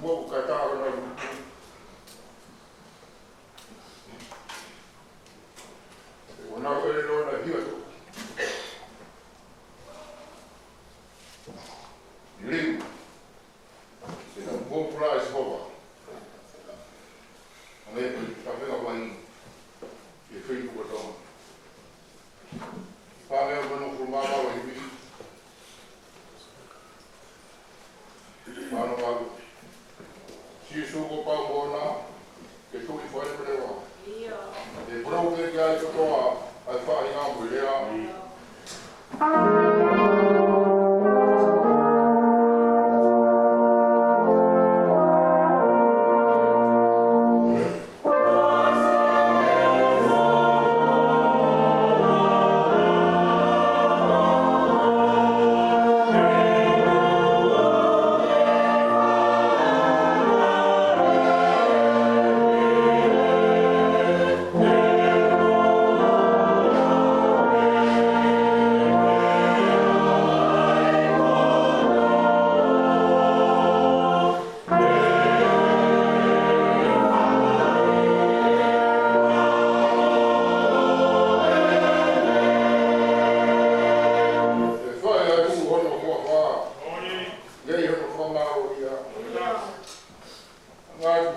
Mo ka ta na ona ele no na hiwa to liu se na bom price bova ane ta pega vai e fei ko to pa me no formava vai vi mano mago si sugo pa bona che tu mi fai preva io e proprio che hai tutto a fare in ambo le Vai,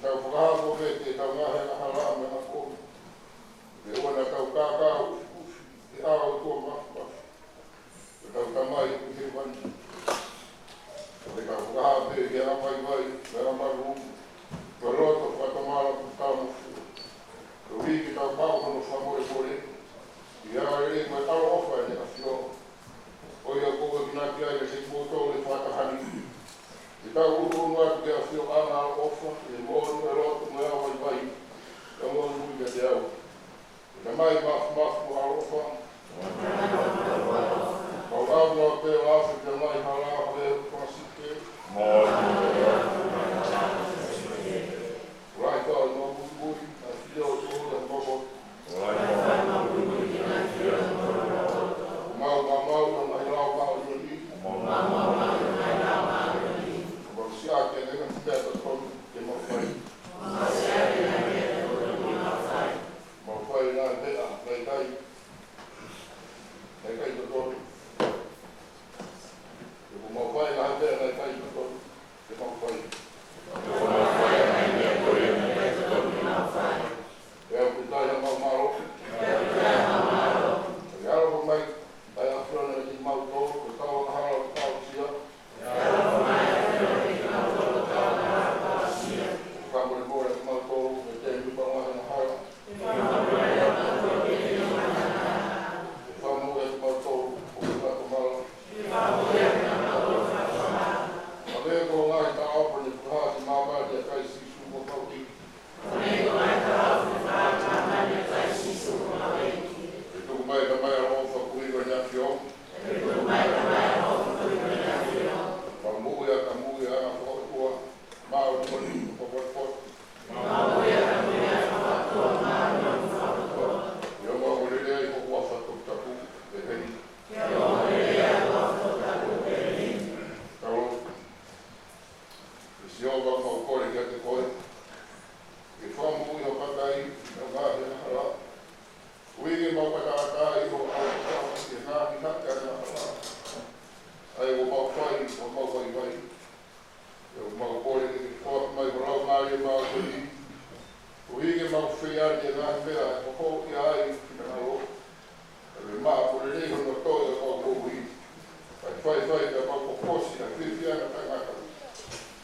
tau whakahapo ke te tau ngahe na hala me na kōmi. Te wana tau kākau, te āo tua mafu. Te tau tamai ku te wani. Te tau whakahape ke apai vai, me ramaru. Te roto whakamara ku tāmu. Te wiki tau pauhono whamoe kore. I aare mai tau ofa e a whio. O ia koe kina ki aia se kōtou le whatahani. Te tau uru atu ke a whio ana a ofa. E mōru e roto mai awa i vai. Ka mōru ui ka te au. Te mai mafu a ofa. Kau rau noa te afu te mai hala a leo pasike. Rai tau no mui a whio tōru a koko. Mau mai lau mau ni. Mau siake ne ka teta tonu te mau whai. Mau whai nā tea, nei kai. Nei kai to tonu. Te mau whai nā tea, nei kai to tonu. Te mau whai. E au te tai ha mau maro. E aro mai. Ai a whiona i mau tōru, ko tau na hala o tau sia. Whamore kore i mau tōru, me te mipa ngahe na hala. Whamore i mau tōru, o te tako mala. A vea ko ngai ta apa ni puhati māpati a kai sisu mo pauti. E tuku mai ka mai a ofa kuiwa ni a whio. Maunga ka mui ana whakatua, mao ni moni whakatua. Ia mau rere i hoko a whakutapu e hei. Tau, e siova mau kore kia te koe. E whamui o pakai, e ngahe na hala. Uige mau patakai o au e ngahi haka na hala. Ai o mau whai, o mau whai whai. E o mau kore ki whak mai o rau māri e mau kuri. Uige mau whiari e ngahi whea, e o hoki ai ki na ro. E maa kore reho no toi e kau kohui. Ai whai ka mau pokosi a whiwhianga tangata.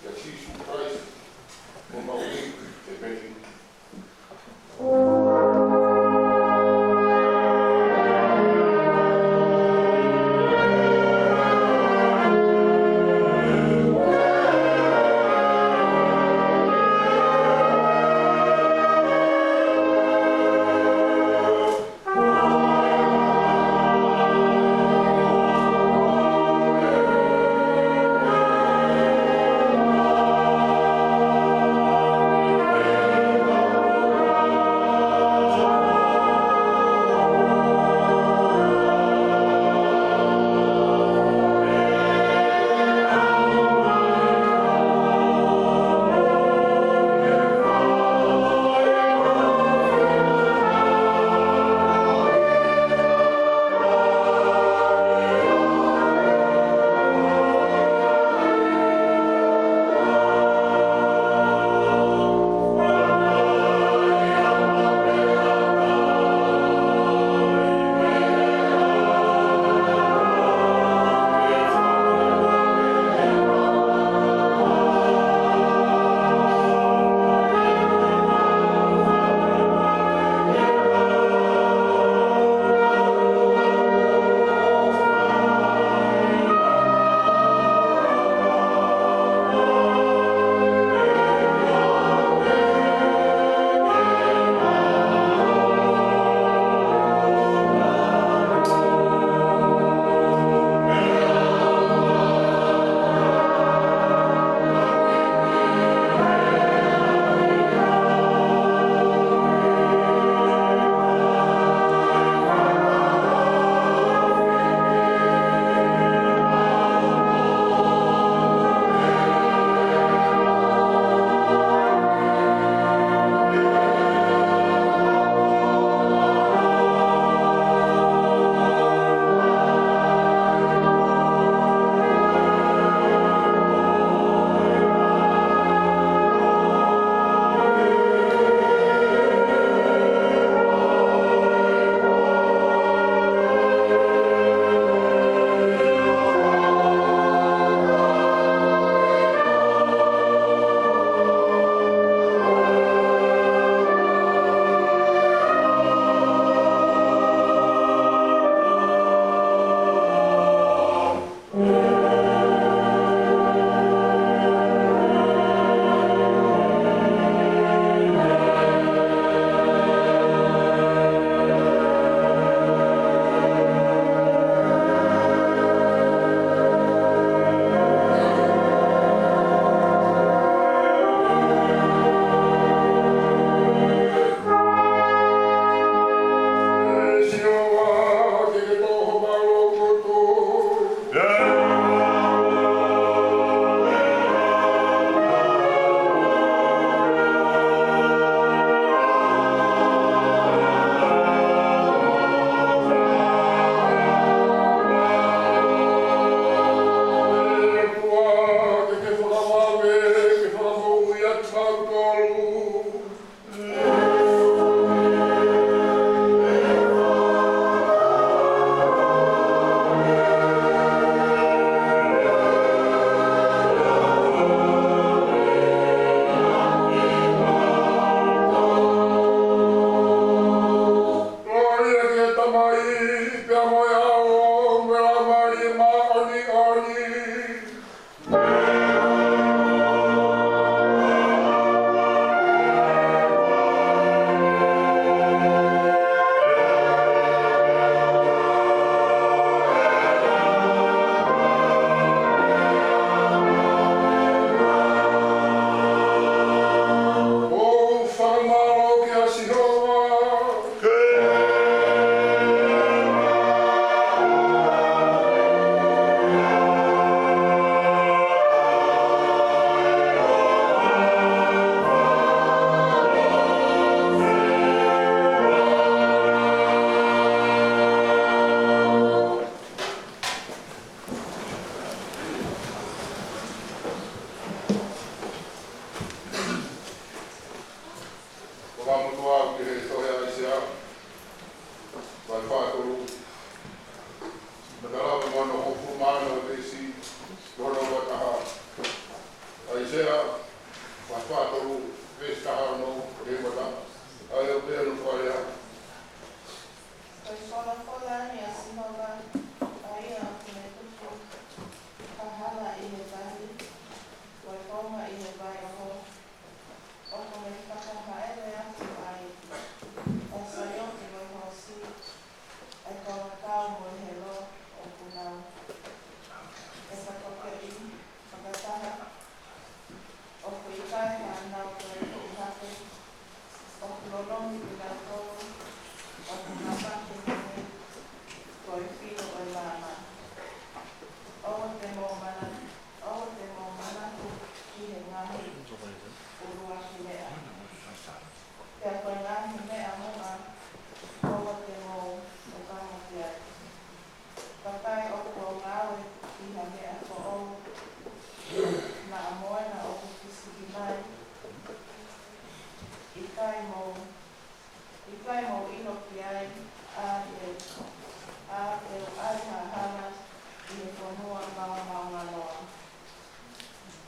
Ia Jesus Christ, o mau e beni.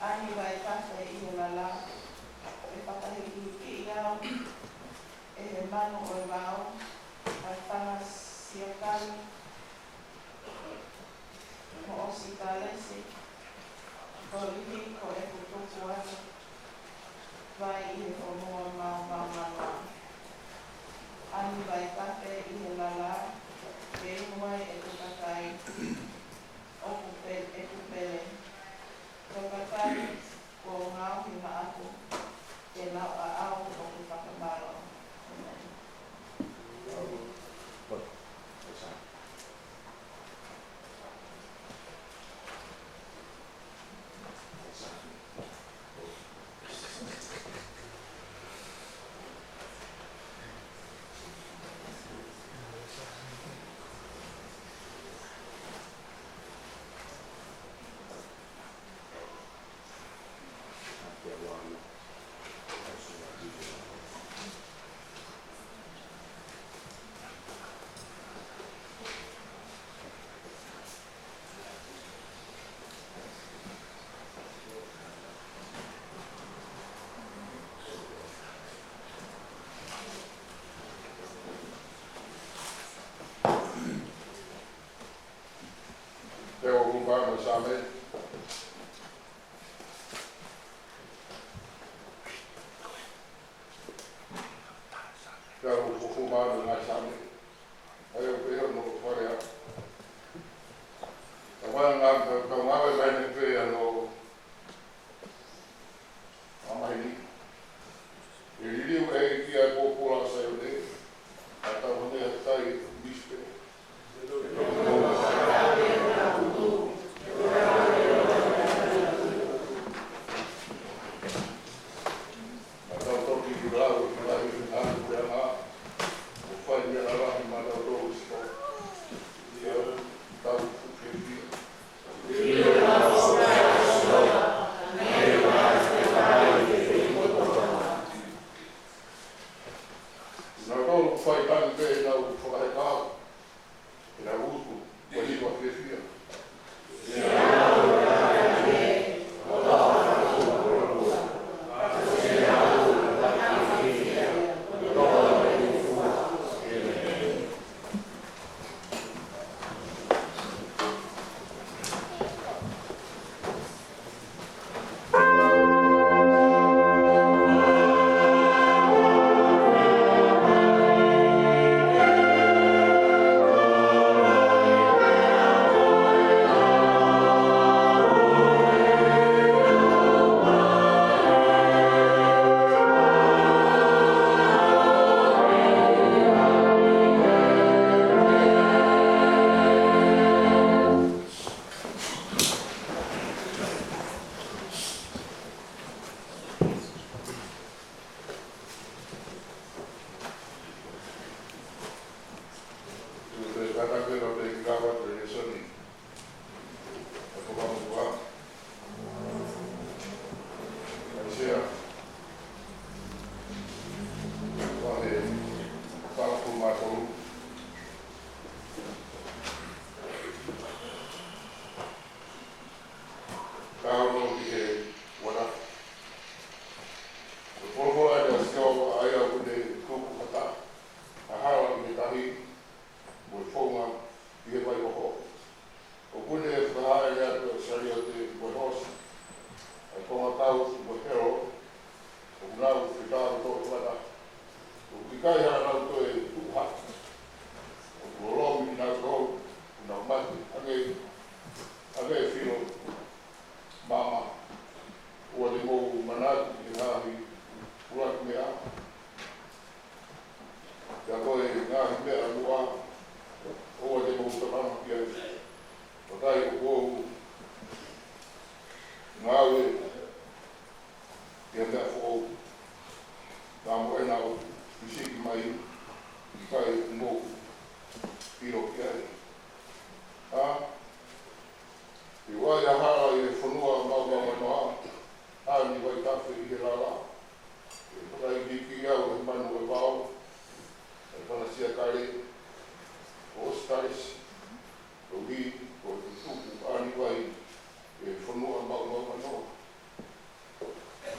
Ani vai kafe I he lala, e whakahiki ki iau, e he manu o e wao, ai whanga siakali, mo osi Kelesi, ko ihi ko e kutuku atu, vai I he whanua Maunga. Ani vai kafe I he lala, ke imuai e tukakai, Epeleli. Tokakai ko ngau hi maaku, ke nau a au o ku whakamaro. Teo kumpano same. Teo kumpano na same. Ayo peho no korea. Tawanga tawanga bane pe ano amahini. Ili e ki a popula sa yode. Ata hone atai bispe.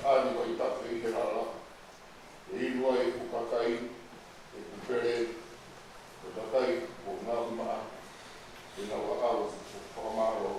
ani wa i tata i he rara. E inua e kukakai, e kupere, e takai o ngā umaa, e ngā wa awa o whakamaro.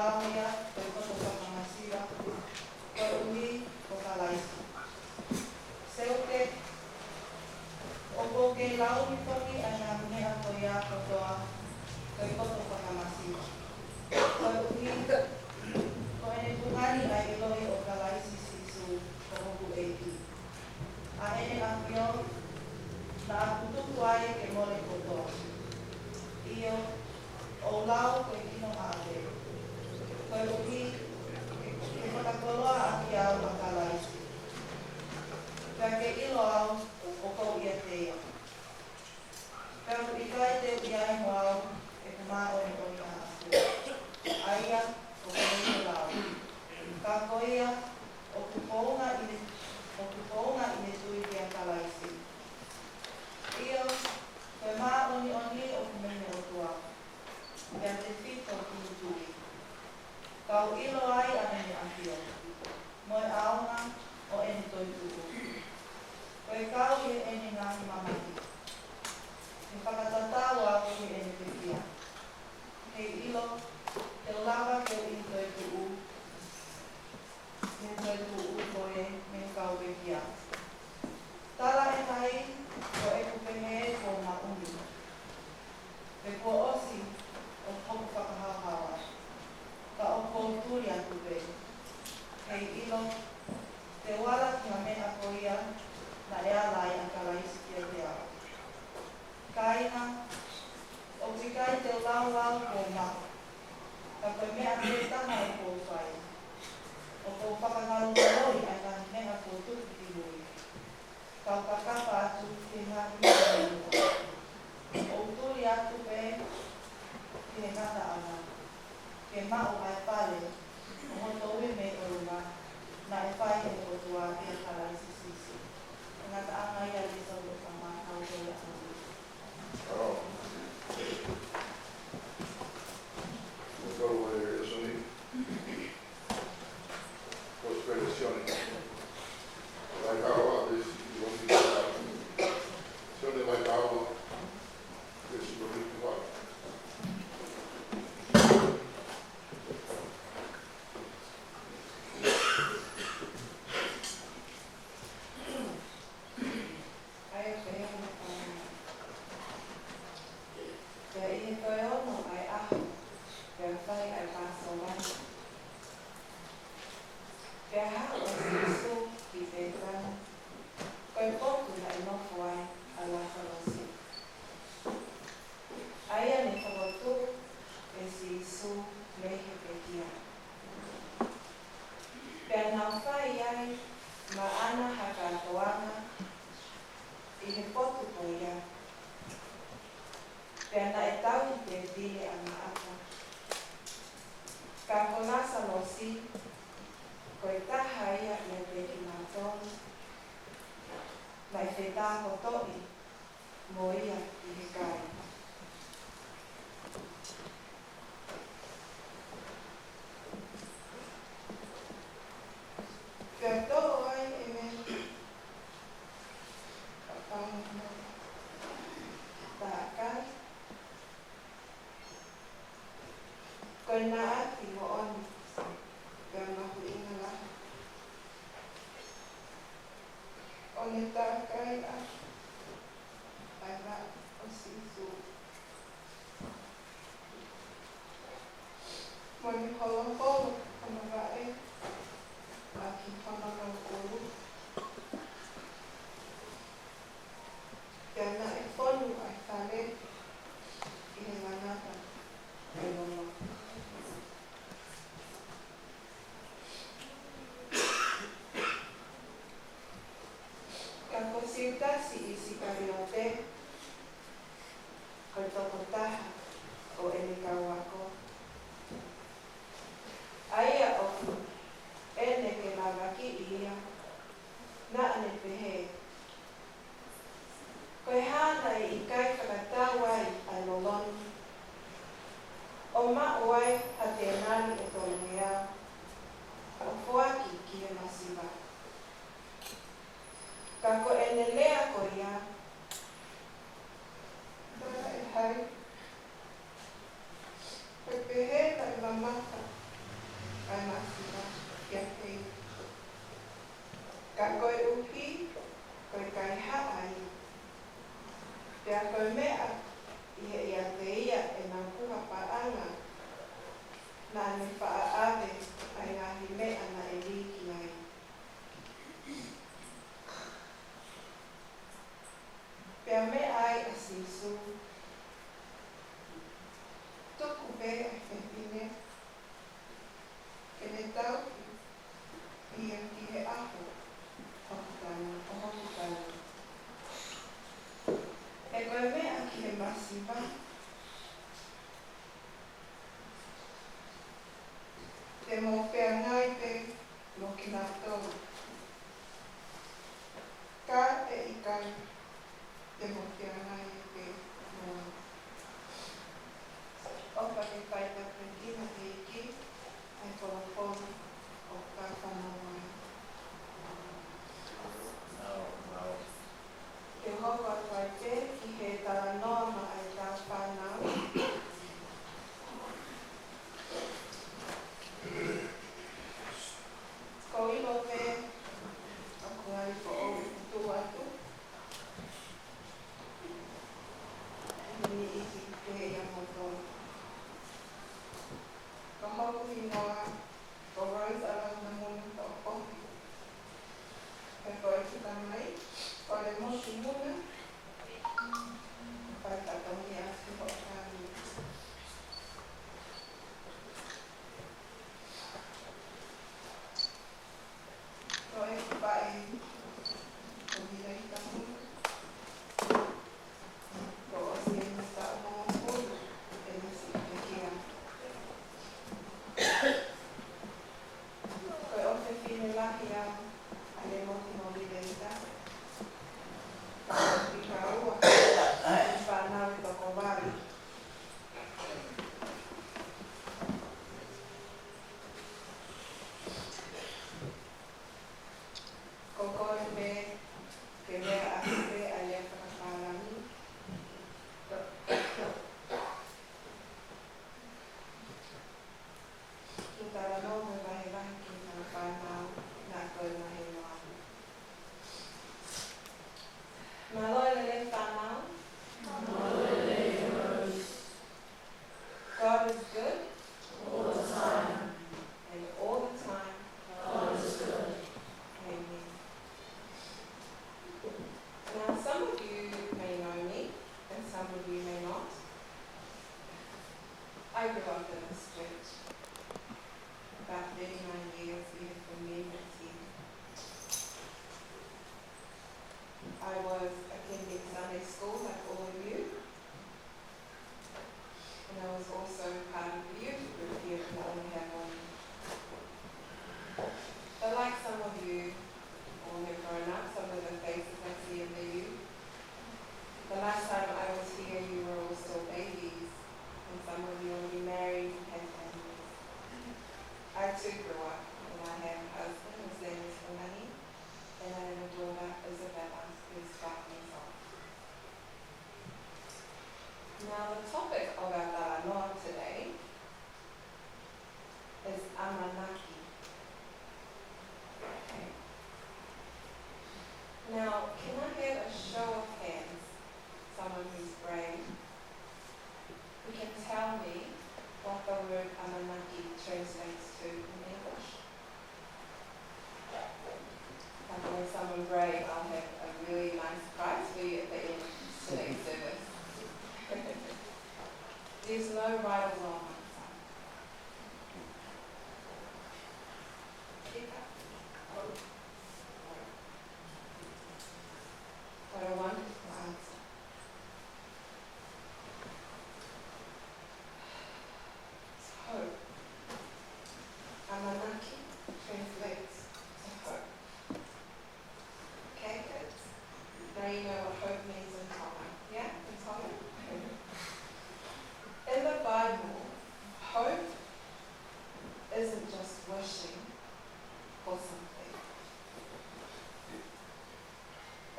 lauia, koe koto whakamasiwa, koe ui o ka laisi. Seote, o koke launi toki a ngā mea ko ia kotoa, koe koto whakamasiwa. Koe ui, ko ene pungani a iloi o ka laisi sisu ko hoku epi. A ene a pio, na a kutuku ai ke mole kotoa. Io, o lau koe kino haate. Koe ui, ke whakakoloa a ki au a ka laisi. Pea ke ilo au o kou ia teia. Pea ku ikai te iai mo au e kumā o ni o ni a apu. Aia o kei lau. Ka koia o kupounga i ne tui ki a ka laisi. Io, koe mā o ni o kumene o tua. Pea te whito ki tui. Kau ilo ai a mene a pio. Moe aonga o ene toi tuku. Koe kau i ene ngāhi mamaki. E whakatatau au i ene te pia. Hei ilo, te lava ke i toi tuku. Me toi tuku koe me kau ke pia. Tala e tai, ko e kupehe ko Maunga. Pe ko osi o hoku whakahauhawa. Ka o ko turi atu pe. Hei ilo, te wala ki a mea ko ia, na ea lai a ka laisi kia te au. Kaina, o tikai te lau ko mahu. Ka koe mea te tana e ko whai. O ko whakangaru hoi ai ka mea ko tuki ki hui. Kau kakapa atu te ngāhi mea mua. O turi atu pe, ki he ngata ana. Ke mau ai pale, o hoto ui me o runga, na e whai e o tua i a ka laisi sisi. Ngata anga ia li sa o ka maa hau hoi a hau. Oh. We'll go where there is any prosperity. Like our this, you want to get out. Something like our this is what we want. Siasi o ene kauako. Ai Ka koe upi, koe kai haai. Pea koe mea, ihe ia te ia e nā puha paanga. Nā ne whaaave ai ngahi mea na e riki ai. Pea mea ai a sisu. Tuku pe e whepine. E ne tau ia ki he aho. Hokutana, o hokutana. E koe mea ki he masiva. Te mō whea ngai te no ki nā tau. Ka e ikai te mō whea ngai te mō. Opa te whaita te tina te iki, e whakapona o ka whanau ai. Te hoko atai te ki he tara noa ma ai tā whanau. Ko ilo te aku ai ko o tu atu. Ni iti te ia moto. Ka hoku i noa ko Rose alang na munu to ohi. Ka koe kita mai, ko le motu muna. Pai tatongi atu ho kani. Ko e pai ko hira i ta muna. Ko o si e nita o mga munu e nisi te kia. Ko e o te whine lahi au a le motu mo lireita. Ko i ka ua e whanau i toko wari. Ko koe me ke mea ahite a lea whakawharani. Ki tara no me wahe wahe ki tara whanau nā koe mahe noa. Mā loe le le whanau. God is good. All the time. And all the time. God is good. Amen. Now, some of you may know me, and some of you may not. I grew up in this church. About 39 years here from Metotisi. I was attending Sunday school like all of you. And I was also part of the youth group here at Heamoni. But like some of you, or have grown up, some of the faces I see in the youth, the last time I was here you were all still babies, and some of you already married and had families. I too grew up, and I have a husband, his name is Heamoni, and I have a daughter, Isabella, who's 5 years old. Now the topic of our Taranoa today is Amanaki. Okay. Now, can I have a show of hands, someone who's brave, who can tell me what the word Amanaki translates to in English? And when someone brave, I'll have a really nice prize for you at the end of today's service. There's no right or wrong answer. What a wonderful answer. Hope. Amanaki translates to hope. Okay, kids? Now you know what hope means in Tonga. Yeah, in Tonga? In the Bible, hope isn't just wishing for something.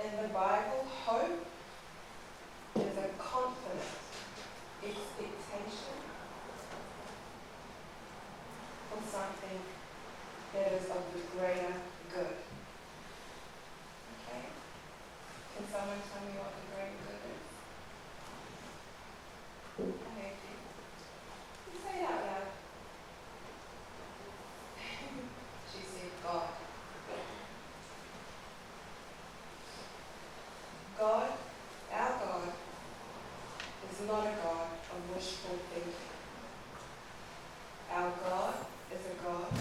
In the Bible, hope is a confident expectation for something that is of the greater good. someone tell me what the greater good is? I heard you. You say it out loud. She said, God. God, our God, is not a God of wishful thinking. Our God is a God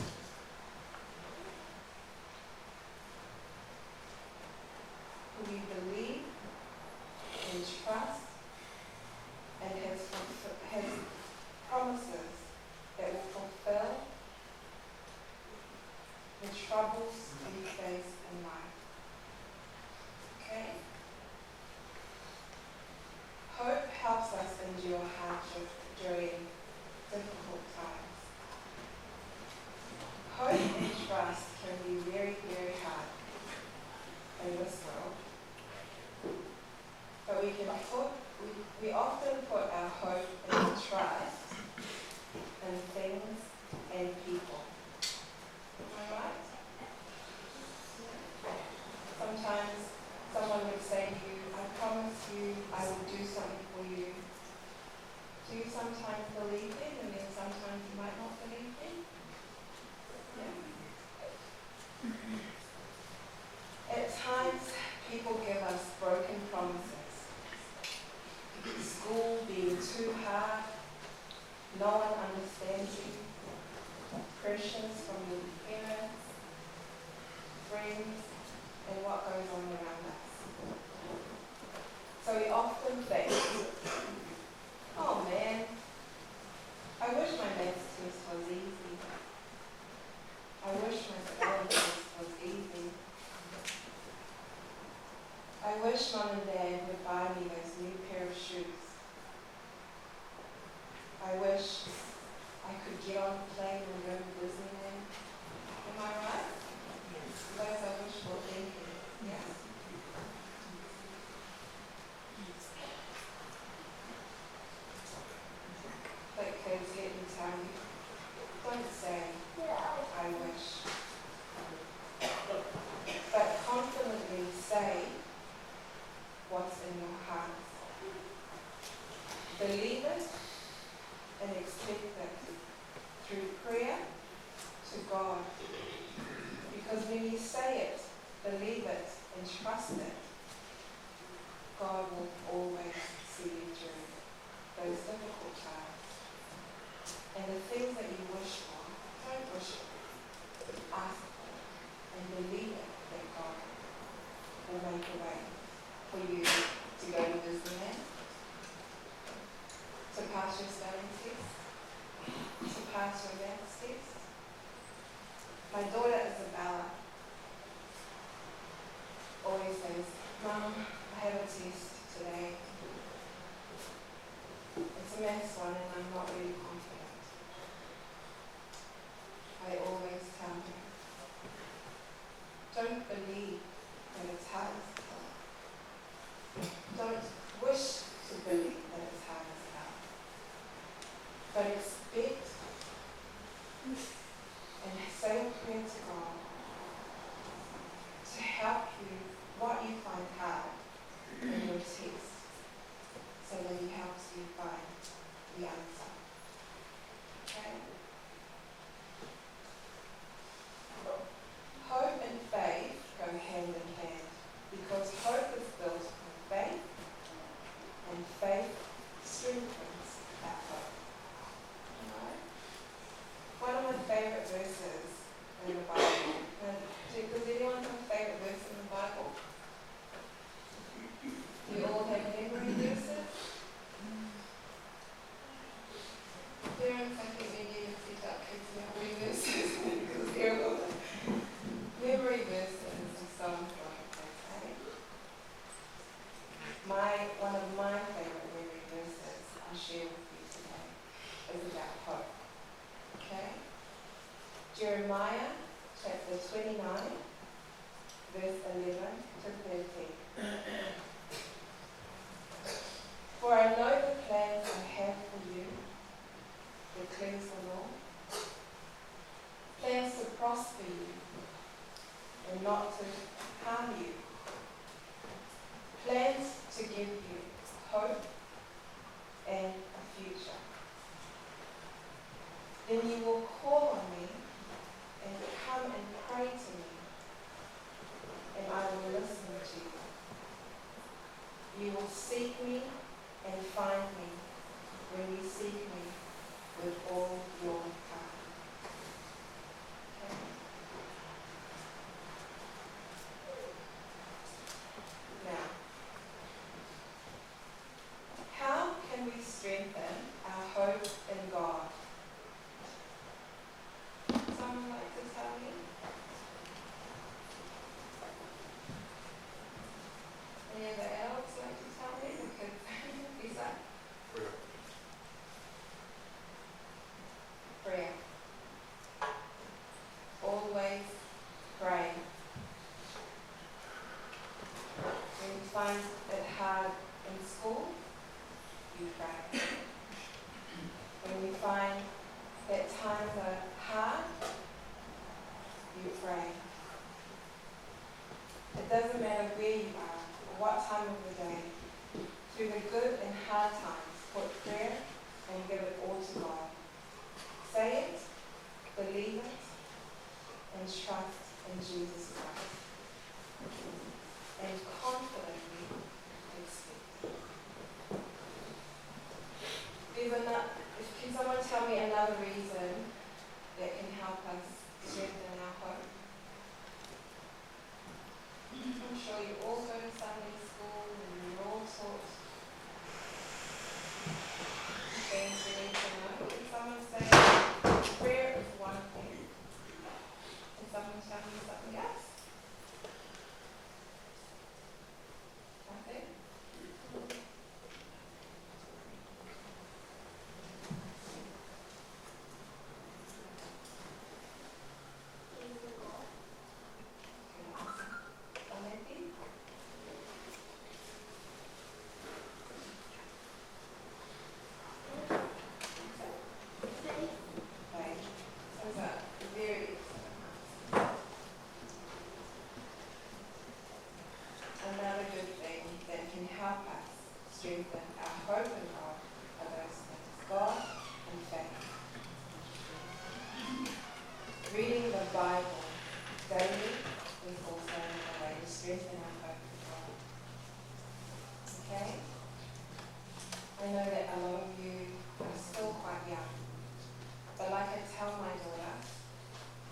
who we believe and trust and has promises that will fulfill the troubles we face in life. Okay? Hope helps us endure hardship during difficult times. Hope and trust can be very, very hard in this world. But we often put our hope and trust in things and people. Am I right? Sometimes someone would say to you, I promise you I will do something for you. Do you sometimes believe it, and then sometimes you might not believe it? Yeah. At times, people give us broken promises. School being too hard, no one understands you, pressures from your parents, friends, and what goes on around us. So we often think, oh man, I wish my maths test was easy. I wish my spelling test was easy. I wish Mum and Dad would buy me those new pair of shoes. I wish I could get on a plane and go to Disneyland. Am I right? Yes. Those are wishful thinking. Yeah. But kids, let me tell you, don't say, I wish. But confidently say what's in your heart. Believe it and expect it through prayer to God. Because when you say it, believe it, and trust it, God will always see you through those difficult times. And the things that you wish for, don't wish for. Ask for it and believe it that God will make a way for you to go to Disneyland, to pass your spelling test, to pass your maths test. My daughter Isabella always says, Mum, I have a test today. It's a maths one and I'm not really confident. I always tell her, don't believe that it's hard. Don't wish to believe that it's hard as hell. But expect and say a prayer to God to help you what you find hard in your test, so that He helps you find the answer. Okay? Hope and faith go hand in hand, because hope is built on faith, and faith strengthens that hope. Alright? One of my favourite verses in the Bible. Does anyone have a favourite verse in the Bible? Do you all have memory verses? Parents, I think they need to teach our kids memory verses because they're all memory verses and so important, okay? One of my favourite memory verses I'll share with you today is about hope. Okay? Jeremiah chapter 29, verse 11 to 13. For I know the plans I have for you, declares the Lord. Plans to prosper you and not to harm you. plans to give you hope and a future. Then you will call on me and come and pray to me, and I will listen to you. You will seek me and find me when you seek me with all your heart. Okay. Now, how can we strengthen our hope in God? Someone like to tell me? Any of the adults like to tell me? Because Lisa? Prayer. Always pray. When you find it hard in school, you pray. When you find that times are hard, you pray. It doesn't matter where you are, or what time of the day. Through the good and hard times, put prayer and give it all to God. Say it, believe it, and trust in Jesus Christ. And confidently expect. Can someone tell me another reason that can help us strengthen our hope? I'm sure you all go to Sunday school and you're all taught things you need to know. Can someone say prayer is one thing? Can someone tell me something else? Nothing? Another good thing that can help us strengthen our hope in God are those things: God and faith. Reading the Bible daily is also another way to strengthen our hope in God. Okay? I know that a lot of you are still quite young, but like I tell my daughter,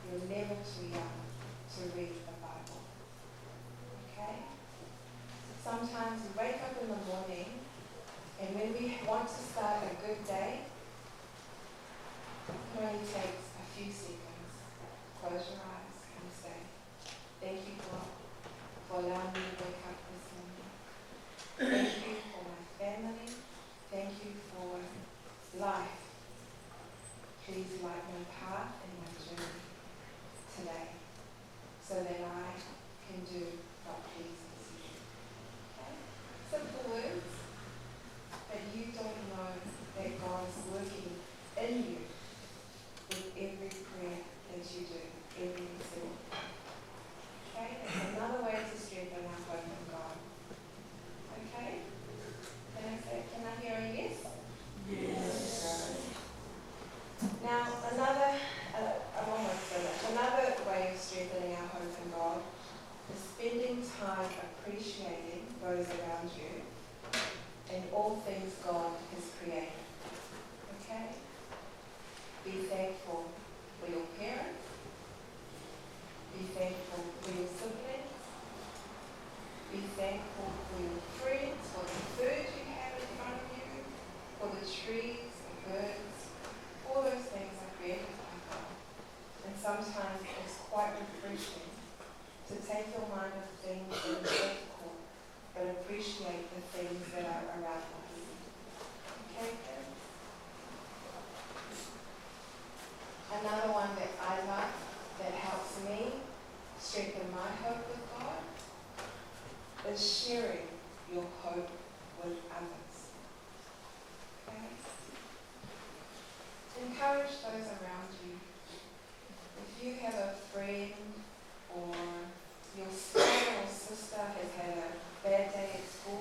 you're never too young to read the Bible. Okay? Sometimes we wake up in the morning, and when we want to start a good day, it only takes a few seconds. Close your eyes and say, thank you, God, for allowing me to wake up this morning. Thank you for my family. Thank you for life. Please light my path and my journey today, so that I can do what pleases you. Okay? Simple words, but you don't know that God is working in you with every prayer that you do, every single day. Okay? It's another way to strengthen our hope in God. Okay? Can I hear a yes? Yes. Now, I'm almost finished. Another way of strengthening our hope in God is spending time appreciating those around you and all things God has created. Okay? Be thankful for your parents. Be thankful for your siblings. Be thankful for your friends, for the food you have in front of you, for the trees, the birds. All those things are created by God. And sometimes it's quite refreshing to take your mind off things that are difficult, but appreciate the things that are around us. Okay, kids? Another one that I like that helps me strengthen my hope with God is sharing your hope with others. Okay? Encourage those around you. If you have a friend or your son or sister has had a bad day at school,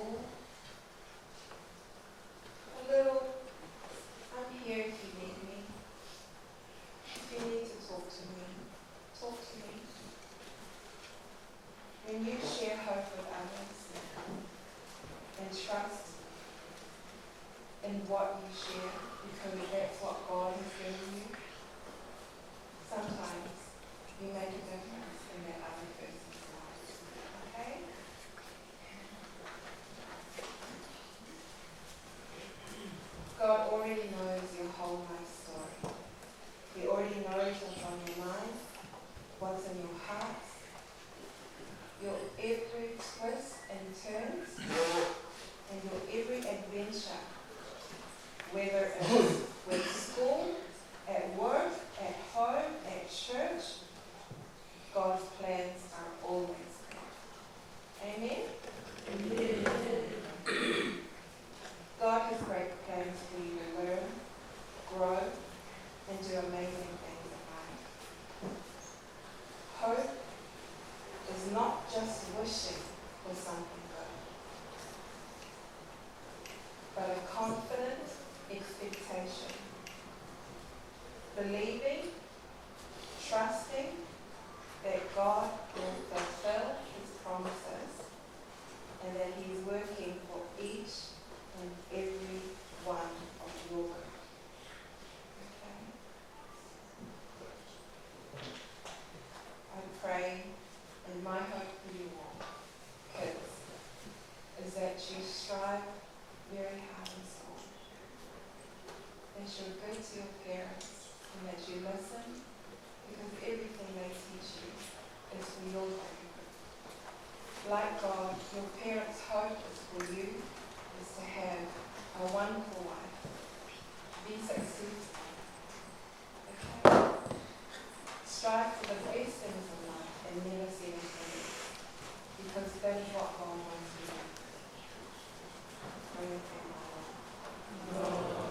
in what you share, because that's what God has given you, sometimes you make a difference in that other person's life. Okay? God already knows your whole life story. He already knows what's on your mind, what's in your heart, your every twist and turns, and your every adventure, whether it's with school, at work, at home, at church. God's plans are always good. Amen? Amen. God has great plans for you to learn, grow, and do amazing things in life. Hope is not just wishing for something good, but a confident expectation, believing, trusting that God will fulfill His promises and that He is working for each and every one of your good. I pray, and my hope for you all, kids, is that you strive very hard in school, that you're good to your parents, and that you listen, because everything they teach you is for your very good. Like God, your parents' hope is for you, is to have a wonderful life, be successful. Okay? Strive for the best things in life and never settle for less, because that is what God wants you to do. Pray with me, my Lord.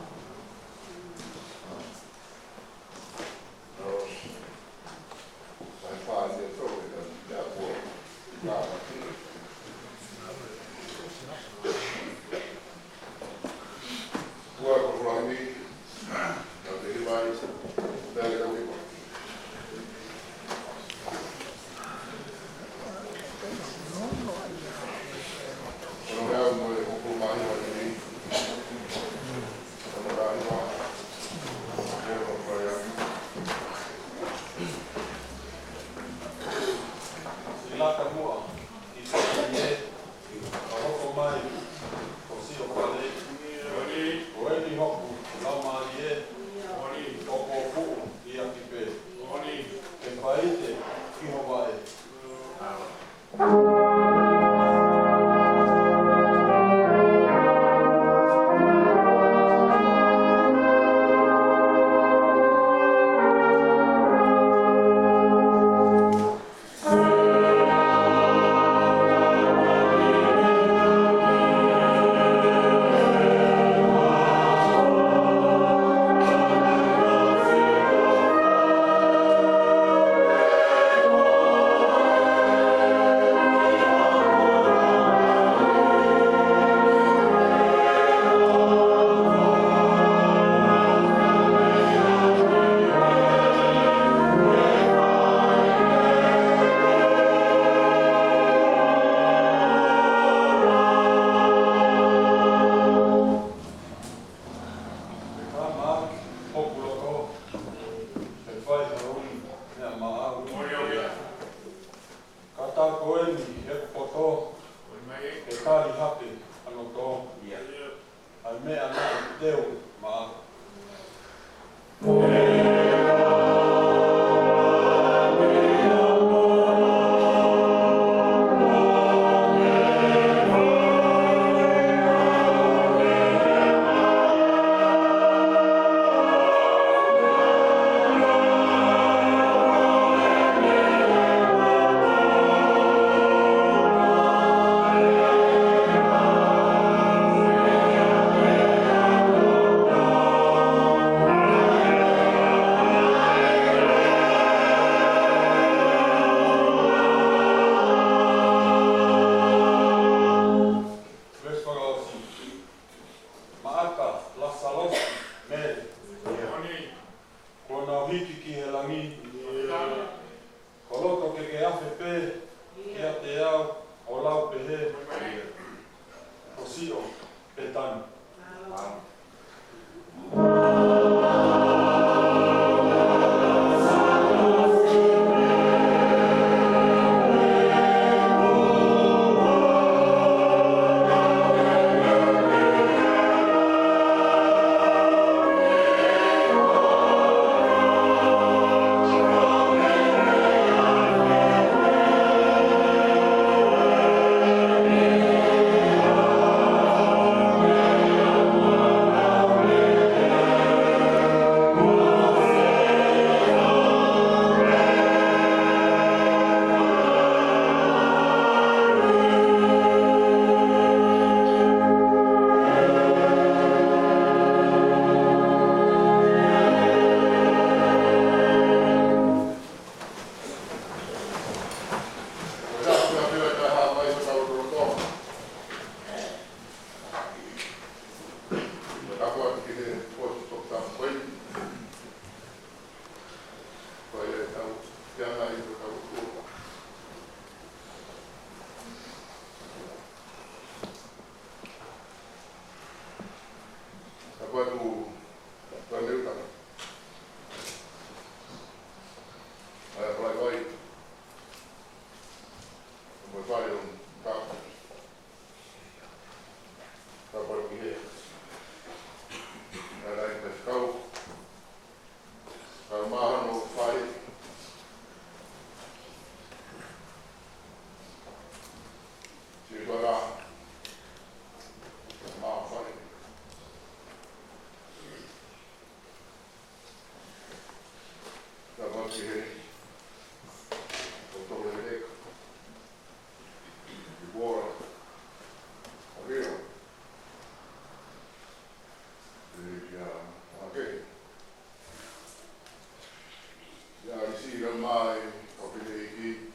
tira mai o Epeleli.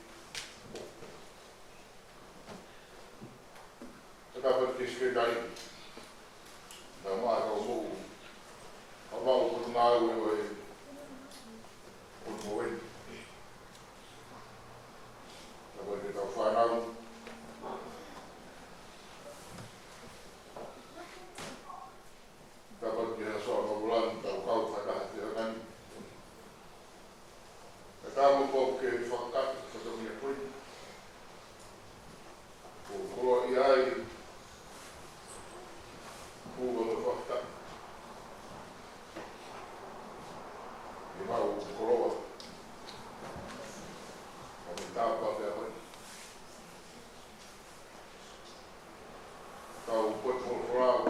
Sapate che scrivai da mai o mo o mau o mau o moe. Sapate che fa nau dapat dia soal bulan tahu kau pada dia kan katamu kau ke fakat satu punya pun kalau iai kalau fakat dia mau kalau kami tahu apa dia pun tahu pun kalau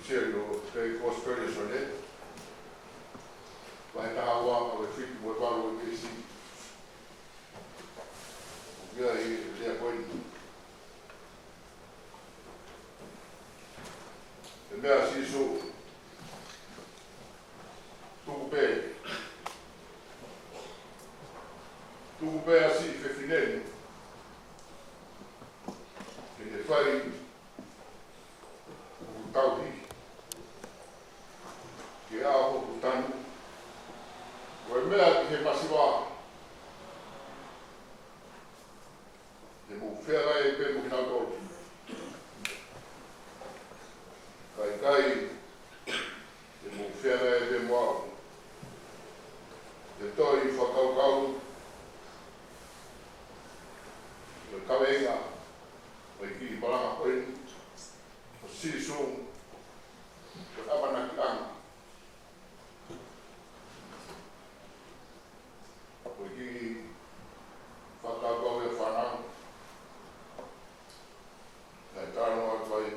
Cielo, che cospere sonet, vai da hawa o fiti mo baro o Kelesi. Ia e le apoi. E mea si so tuku pe asi fe fineni. Che ne fai o tau hi. Ke a hoku tanu. O e mea ki he masiwa. Te mu whera e pe mu kina tōru. Kai, te mu whera e pe mua. Te toi whakaukau. Te kawenga. Oi ki paranga koe. O sisu. Te amana ki anga. Oi ki whakaukau e whanau. Nei tāno atu ai.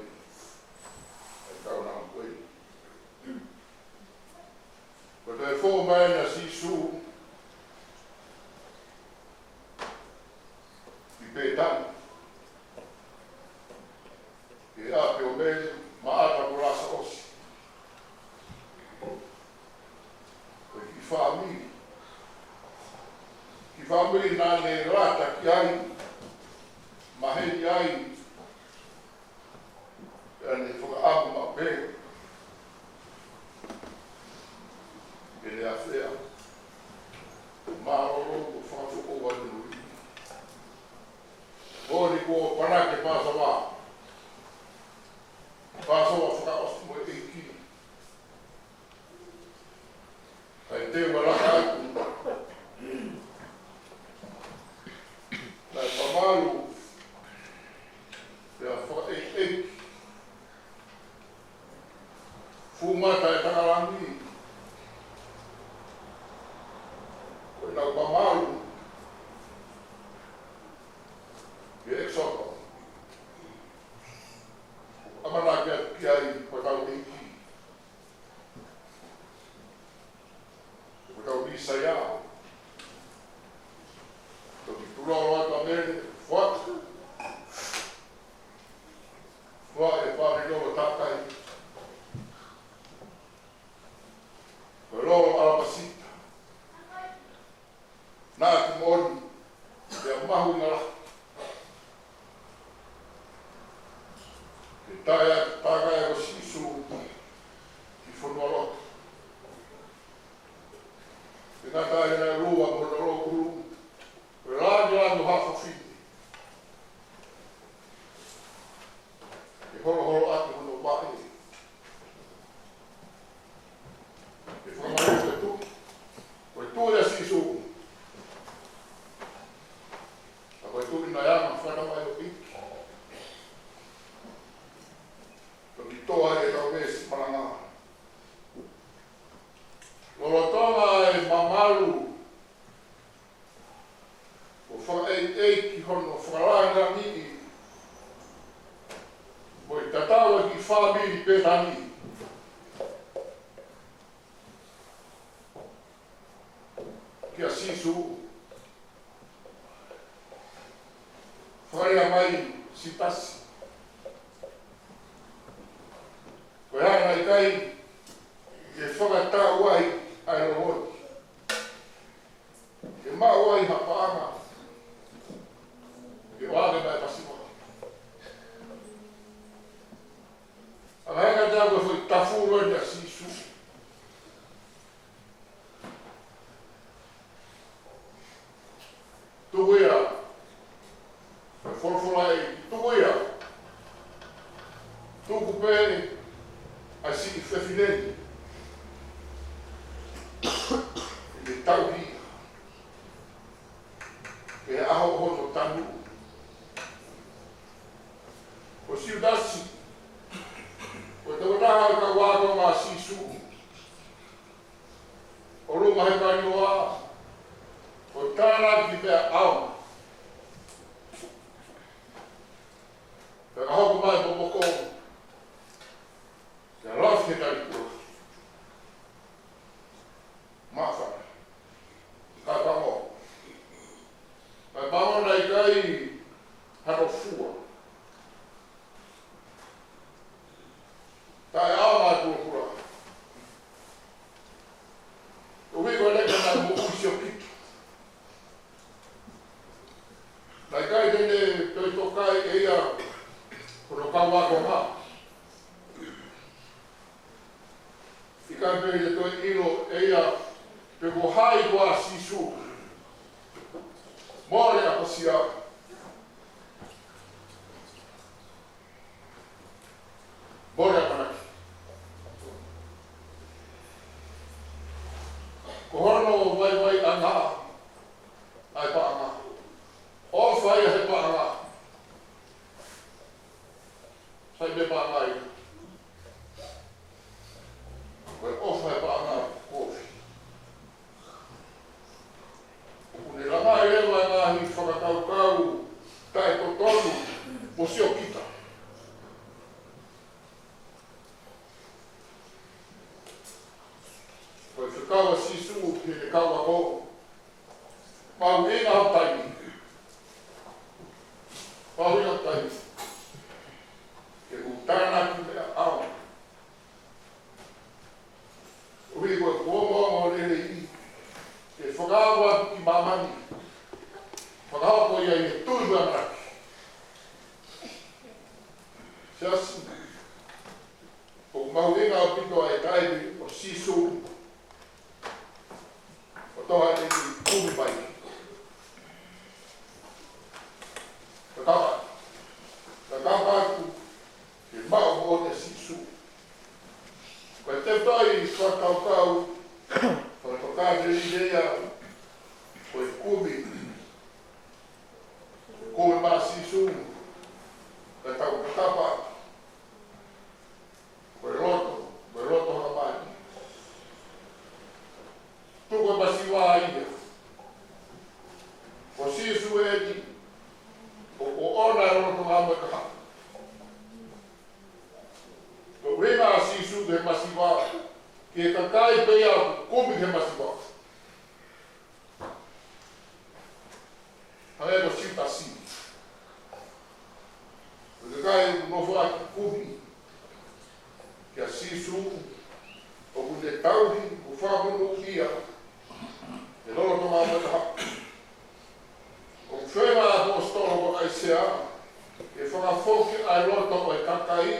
Nei tāno atu ai. Ko te whō mai na sisu. I pētani. Ke ape o mele, maata ko rasa osi. Ko ki whamiri. Ki whamiri nā ne rata ki ai. Maheri ai. Ane whakaamu ma pē. E le a whea. Māroro o whakatoko wanu nui. Ori ko panake pāsawa. Pāsawa whakaosu mo e ki. Kai te maraka aku. Lai pamaru. Pea whakae. Fumata e takarangi. Koe nau pamaru. Ke eksoko. Amana ki ai koe tau eiki. Koe tau nisa ia. Toki turoro atu a mene, whatu. Wha e whare loro takai. Koe loro arapasita. Nā ki mori, te mahu ngara. Ke taga e o sisu ki whanua roto. Ke ngata e nai rua mo na roa kuru. Koe rāgi rānu hawha whiti. Ke horo horo atu hono wae. Ke whanau koe tu. Koe tu e sisu. Koe tu ina yama whanamai o iki. Toki toa e tau mesi maranga. Lolo Tonga e mamaru. O whakaei ki hono whakaranga niki. Mo i tatawa ki whamiri pētani. Kia sisu. Whakarea mai Siasi. Koe hana i kai, e whakatau ai ai rohoi. whangaraki ki pēr au. Pēr ahoku mai pomoko. Kia lafi he kari kua. Mawhana. Ka tango. Mai pamona I kai hano fua. Tai au mai kura. Uwi ko leka na mo usi o piki. Nai kai tene toi tokai e ia kono kawa ko ma. I kai pere toi ilo e ia pe ko hai ko a sisu. Mole a pasia. Mole a panaki. Ko hono vai anga. Ai pa anga. O fai he pa anga. Sai me pa anga I. Koe o fai pa anga kofi. Kune langa e lewa ngahi whakakau tae ko tonu mo sio kita. Koe whikawa sisu he ne kawa ko. Mau e ngā taini. Mau e ngā taini. Ke utana ki mea au. Ui koe kuomoa lele I. Ke whakawa ki mamani. Whakawa ko ia I he tūru anaki. Siasi. Ko mau e ngā pito e taini o sisu. O toha e ki kumi mai. Kakaka aku ke mau o te sisu. Koe te tai whakaukau, whakakau idea, koe kumi. Kumi mā sisu, ka tau katapa. Koe roto hana mai. Tuko masiwa ia. Ko sisu e ni, o ona roto hama ka. Ko rena sisu he masiwa, ke kakai pea kumi he masiwa. Hae ko Siasi. Ko kakai no fua kumi. Ke sisu, o kune tauhi, o whamono ia. E lolo to hama ka. O whema apostolo ko Aisea, e whakafoki ai loto o e kakai,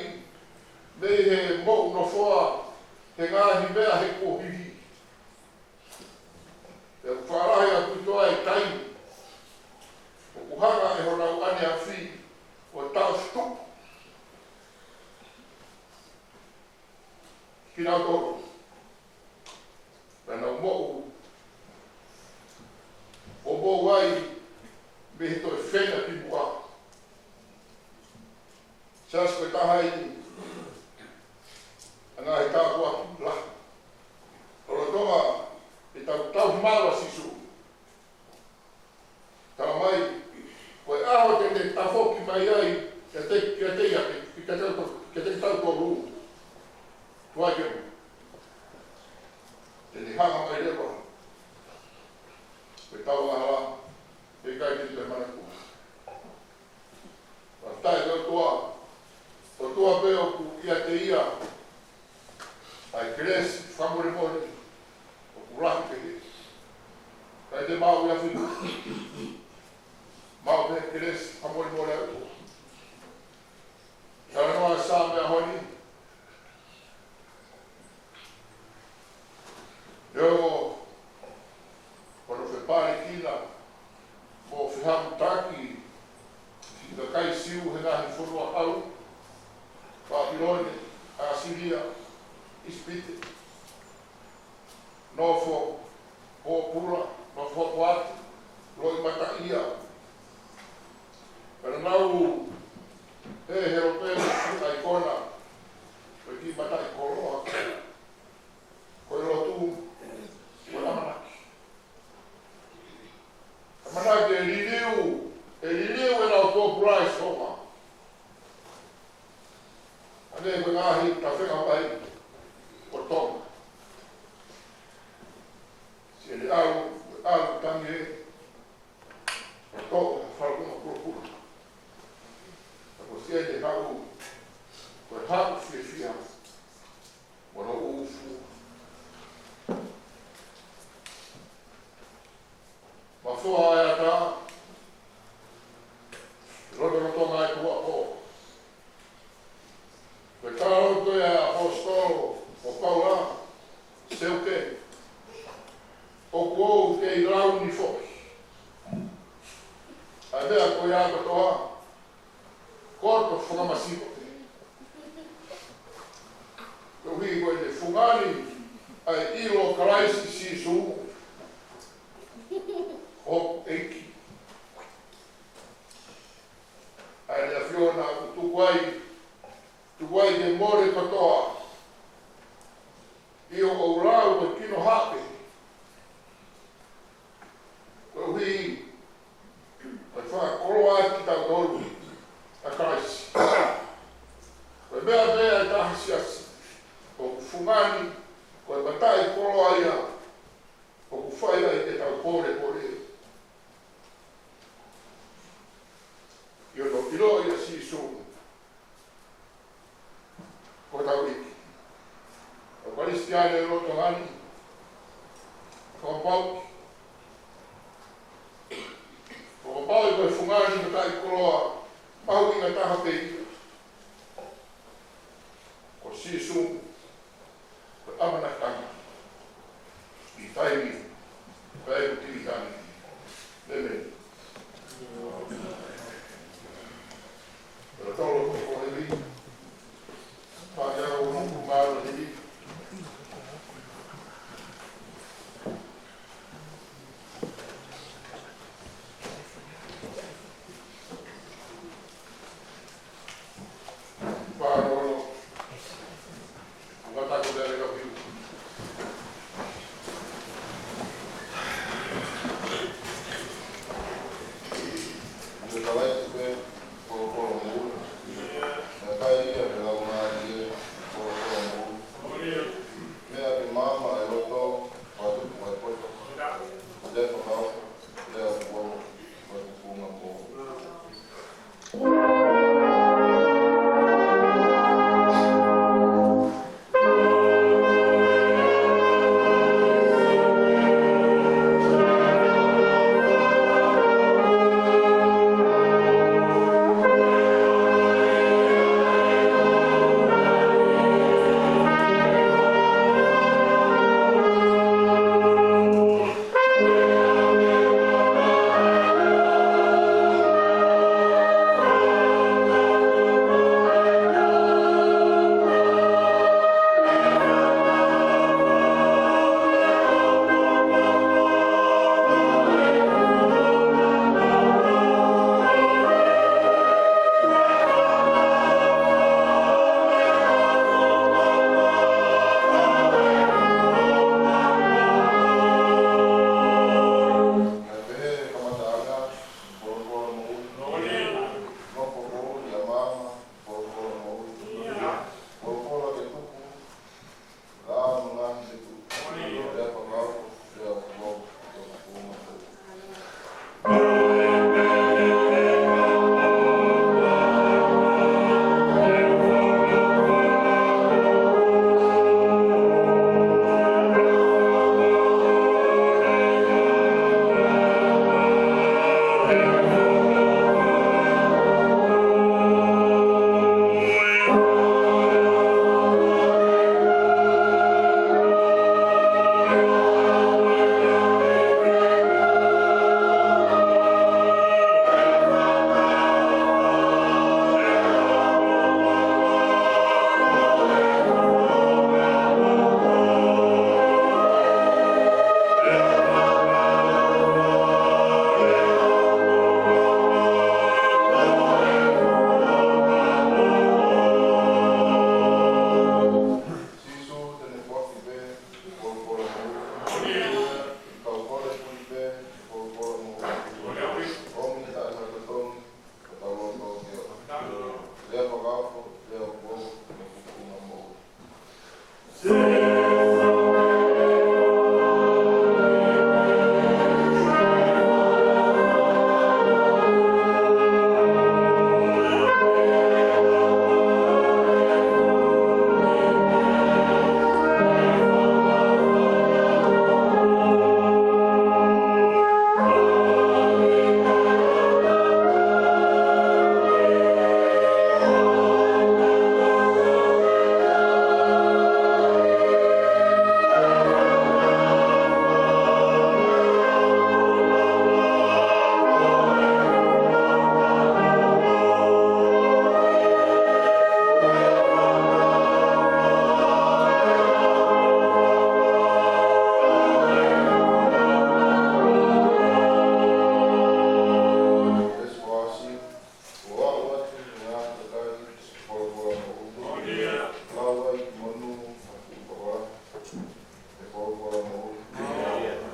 nei he mou no whoa, he ngāhi mea he kōhihi. E wharahi a kutoa e taini, o kuhanga e honau ane a whi, o tau stup. Kina toro, pēnau mou, o mou wai, me hito e whenga ki mua. Siasi koe taha I, anga he tākua ki la. Ora tonga, e tau mawa sisu. Tau mai, koe aho te tafoki mai ai, ke te tau tō rū. Tuai ke mu. Te hanga mai rewa. Koe tau ahala, e kai ki te manaku. Wa tae tau toa, o toa peo ku ia te ia, ai Kelesi, whamoremoni, o ku rahi ke he. Kai te mau ia whinu. Mau pe Kelesi, whamoremoni au toa. Kai noa sā mea honi. Eo, kono whepare kina, mo whihamu taki, ki ka kai siu he ngahi whunua au, Papilone, Asiria, Ispite, Northshore, Pōpura, Northcote, Loi Mataia. Pero nau, he heropeo, ai kona, koe ki matai koroa, koe lotu, koe amanaki. e le alu tangi e to whalakuma kura. Ako sia te hau, koe hau fia wana ufu. Mafua aia ta, roto no tonga e kua o. Koe taro koe a apostolo o Paula, seuke, o kuou ke i lau ni foki. A mea koe a katoa, korto whangamasiko te. Koe hui koe te whungani ai ilo karaisi si su o eiki. Ai lea whiona ku tukuai te more katoa. Io o rau ko kino hape. Koe hui koe whaka koroa ki tau tolu a karaisi. Koe mea e taha siasi. O ku whungani koe matai koroa ia. O ku whaia i te tau pore. Io no ilo ia si su. Koe tau iki. O Kristiane e roto hani. Koe pau. Koe pau i koe whungani matai koroa. Mau inga taha te ia. Ko si su. Koe amana kanga. I taimi. Koe e kutiri kani. Amen. Pero tolo ko ko hevi. Pagara o nuku maro hevi.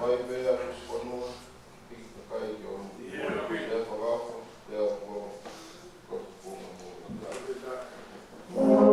mai pea kusponua ki kai ki o te whakafo te o ko punga mo.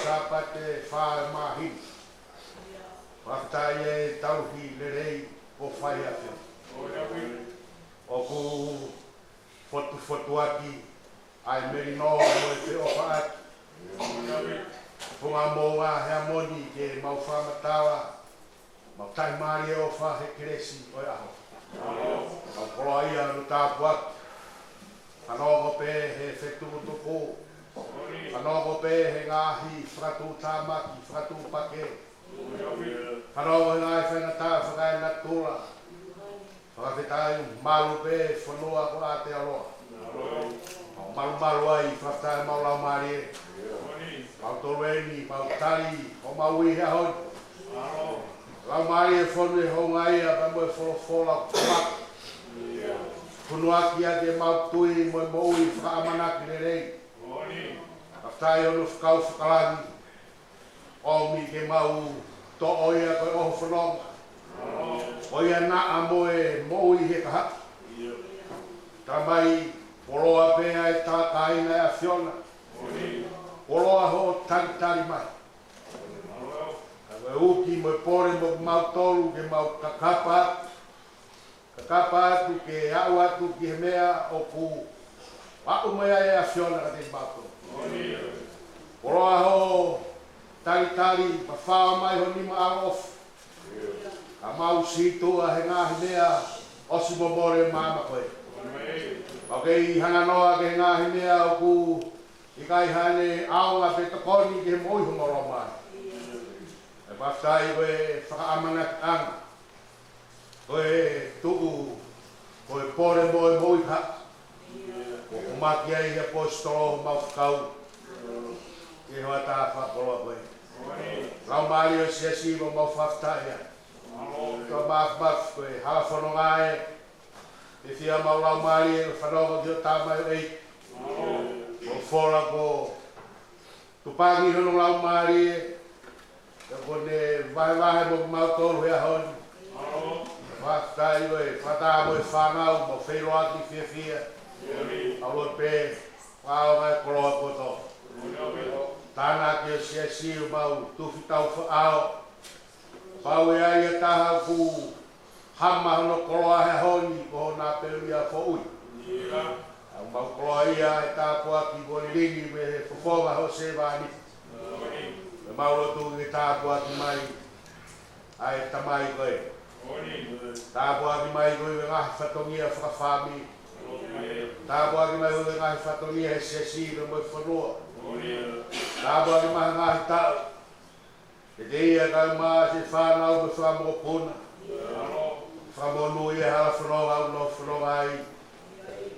Sapate, o ku fotu aki ai merino mo te ofa atu punga Mounga Heamoni ke mau whamatawa mau tai maari e ofa he Kelesi oi aho au koroa ia no tāpu atu whanongo pe he whetu utoko whanongo pe he ngahi whakatu tāmaki whakatu pake whanongo he ngai whenata whakai na tūra whakawhetai malu pe whanua ko a te aroa malu ai whakatai maulau maari e mau tōreni, mau tari, o mau ihi ahoi lau maari e whanu e hongai a pa mo e wholofola kumak Punuaki a te mau tui mo e moui whakamanaki le rei whakatai ono whakau whakalangi omi ke mau to oia koe oho whanonga oia naa mo e moui he kaha tamai poroa pēa e tākaina e a whiona poroa ho tari mai kawe uki mo e pore mo mau tolu ke mau kakapa atu ke au atu ki he mea o ku au mea e a whiona ka te bato poroa ho tari pa whawa mai ho nima arof ka mau sito a he ngahi mea osi momore mama koe okay, hanga noa ke ngahi mea o ku i kai hane aonga pe takoni ke moi humoro mai e whaftai koe whakaamana anga koe tuku koe pore moi ha ko kumaki ai he postolo mau whakau ke hoa tā whakoloa koe lau maari o siasi mo mau whaftai ka maf koe hala whanonga e e fia maulau maari e whanonga ki o tāmai o ei o whora ko tupangi hono lau maari e kone vahe mo mautoro hea honi whaftai o e whatā mo e whanau mo whairo aki fia alo pe whao mai koloa koto tāna ki o siasi o mau tuwhitau whaao pau e ai e taha ku hama hono koloa he honi ko nā peruia fōui. mau kloia e tāpua ki koliringi me poponga ho se vani. Me mau rotu ki tāpua ki mai ai tamai koe. Tāpua ki mai koe me ngahi whatongia whakawhami. Tāpua ki mai koe ngahi whatongia he Siasi me moi whanua. Tāpua ki mai ngahi tau. E te ia kai maa se whanau me whamoko puna. Whamonu i e hala whanau au no whanau ai.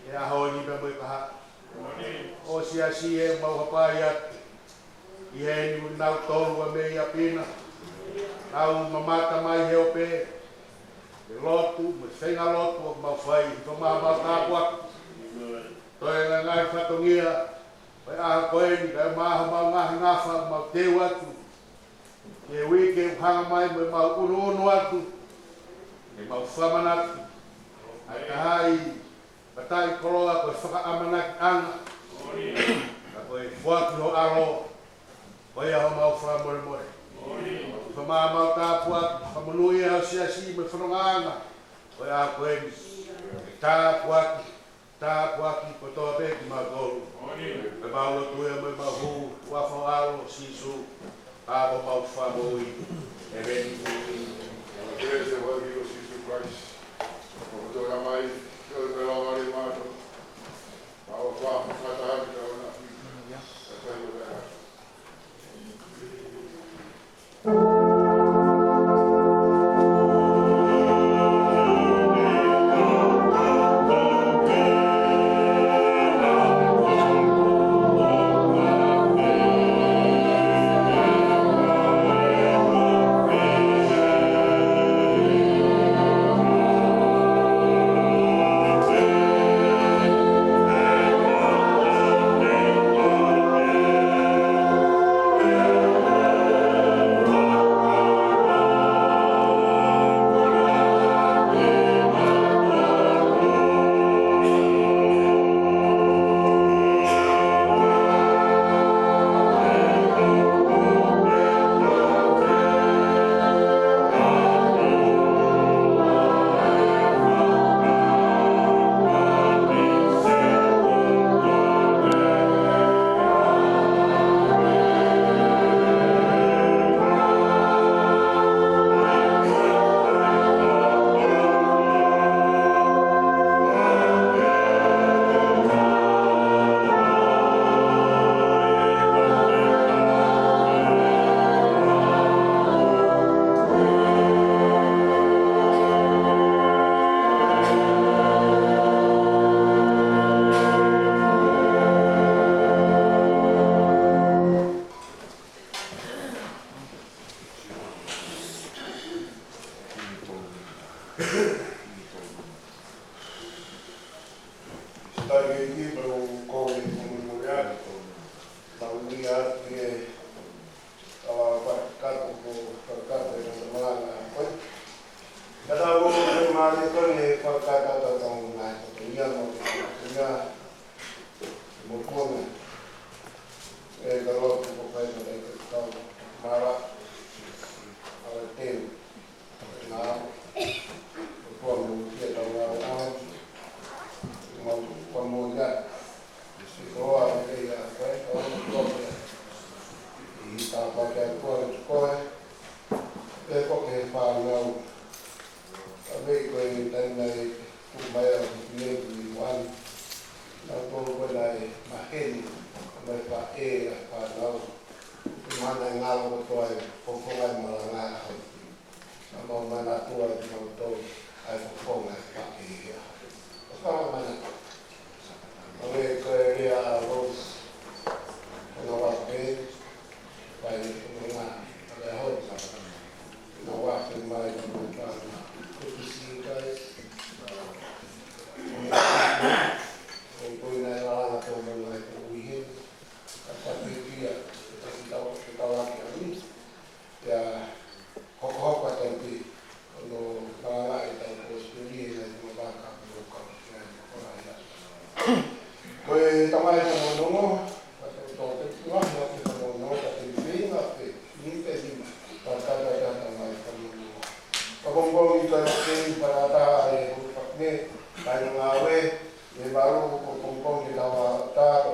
E aho ni me moi kaha. O Siasi e mau hapai atu. I he ni nau tolu a me i a pina. Nau mamata mai he ope. E lotu, me whenga lotu o mau whai. Ko maha mau tāpua. Toi nga ngai whatongia. Pai aha koe ni kai maha mau ngahi ngawha mau teu atu. Ke wike hanga mai me mau unu atu. E mau whamanatu. Ai kahai. Patai koroa koe whakaamanaki anga. Ka koe whuaki ho aro. Koe aho mau whamore more. Whamaa mau tāpua, whamanui au Siasi me whanonganga. Koe aho koe ni. Tāpuaki ko toa peki mau tolu. Me mau lotuea me mau huu, wafo aro, sisu. Ako mau whamoi. E veni kuri. Grace of our Lord Jesus Christ. Como toda mai, todo me lo mari mato. Ao fa, fata que eu na vida. Essa é o verdade. Le maru ko kongkong ki tawa ta ko